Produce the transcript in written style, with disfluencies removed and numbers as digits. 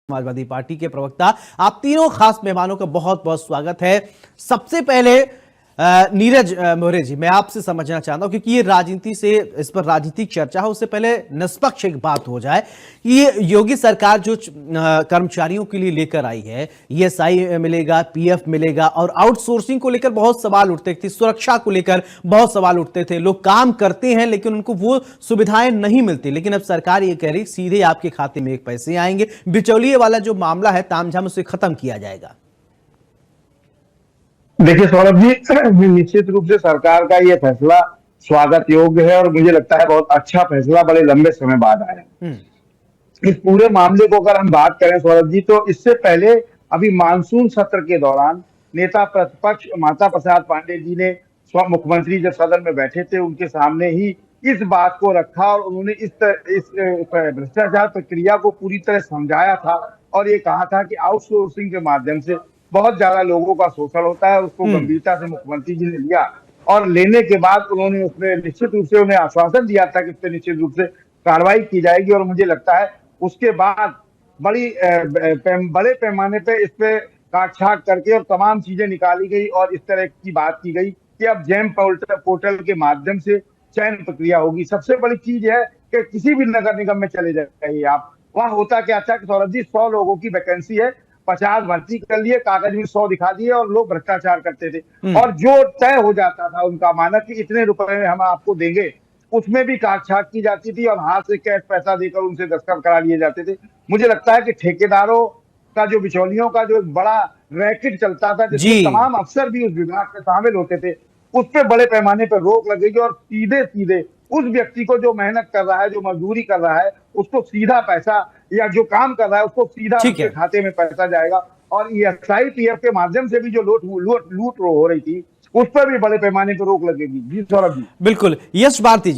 Samajwadi party के प्रवक्ता, आप तीनों खास मेहमानों का बहुत बहुत स्वागत है। सबसे पहले नीरज मौर्य जी, मैं आपसे समझना चाहता हूं, क्योंकि ये राजनीति से, इस पर राजनीतिक चर्चा है, उससे पहले निष्पक्ष एक बात हो जाए। ये योगी सरकार जो कर्मचारियों के लिए लेकर आई है, ईएसआई मिलेगा, पीएफ मिलेगा, और आउटसोर्सिंग को लेकर बहुत सवाल उठते थे, सुरक्षा को लेकर बहुत सवाल उठते थे। लोग काम करते हैं लेकिन उनको वो सुविधाएं नहीं मिलती। लेकिन अब सरकार ये कह रही सीधे आपके खाते में एक पैसे आएंगे, बिचौलिए वाला जो मामला है तामझाम उसे खत्म किया जाएगा। देखिए सौरभ जी, निश्चित रूप से सरकार का ये फैसला स्वागत योग्य है और मुझे लगता है बहुत अच्छा फैसला बड़े लंबे समय बाद आया है। इस पूरे मामले को अगर हम बात करें सौरभ जी, तो इससे पहले अभी मानसून सत्र के दौरान नेता प्रतिपक्ष माता प्रसाद पांडे जी ने मुख्यमंत्री जब सदन में बैठे थे उनके सामने ही इस बात को रखा और उन्होंने इस भ्रष्टाचार प्रक्रिया को पूरी तरह समझाया था और ये कहा था कि आउटसोर्सिंग के माध्यम से बहुत ज्यादा लोगों का शोषण होता है। उसको गंभीरता से मुख्यमंत्री जी ने लिया और लेने के बाद उन्होंने उसमें निश्चित रूप से उन्हें आश्वासन दिया था कि इस पर निश्चित रूप से कार्रवाई की जाएगी। और मुझे लगता है उसके बाद बड़े पैमाने पे इस पे काटछाट करके और तमाम चीजें निकाली गई और इस तरह की बात की गई कि अब जेम पोर्टल के माध्यम से चयन प्रक्रिया होगी। सबसे बड़ी चीज है कि किसी भी नगर निगम में चले जाइए आप, वहां होता क्या था कि सौरभ जी 100 लोगों की वैकेंसी है, 50 भर्ती कर लिए, कागज में 100 दिखा दिए और लोग भ्रष्टाचार करते थे। और जो तय हो जाता था उनका मानक कि इतने रुपए में हम आपको देंगे, उसमें भी काटछाट की जाती थी और हाथ से कैश पैसा देकर उनसे दस्तखत करा लिए जाते थे। मुझे लगता है कि ठेकेदारों का जो बिचौलियों का जो एक बड़ा रैकेट चलता था जिसमें तमाम अफसर भी उस विभाग में शामिल होते थे, उस पर बड़े पैमाने पर रोक लगेगी और सीधे सीधे उस व्यक्ति को जो मेहनत कर रहा है, जो मजदूरी कर रहा है, उसको सीधा पैसा, या जो काम कर रहा है उसको सीधा उसके खाते में पैसा जाएगा। और ईएसआई पीएफ के माध्यम से भी जो लूट हो रही थी उस पर भी बड़े पैमाने पर रोक लगेगी। जी सौरभ जी। बिल्कुल, यश भारती जी।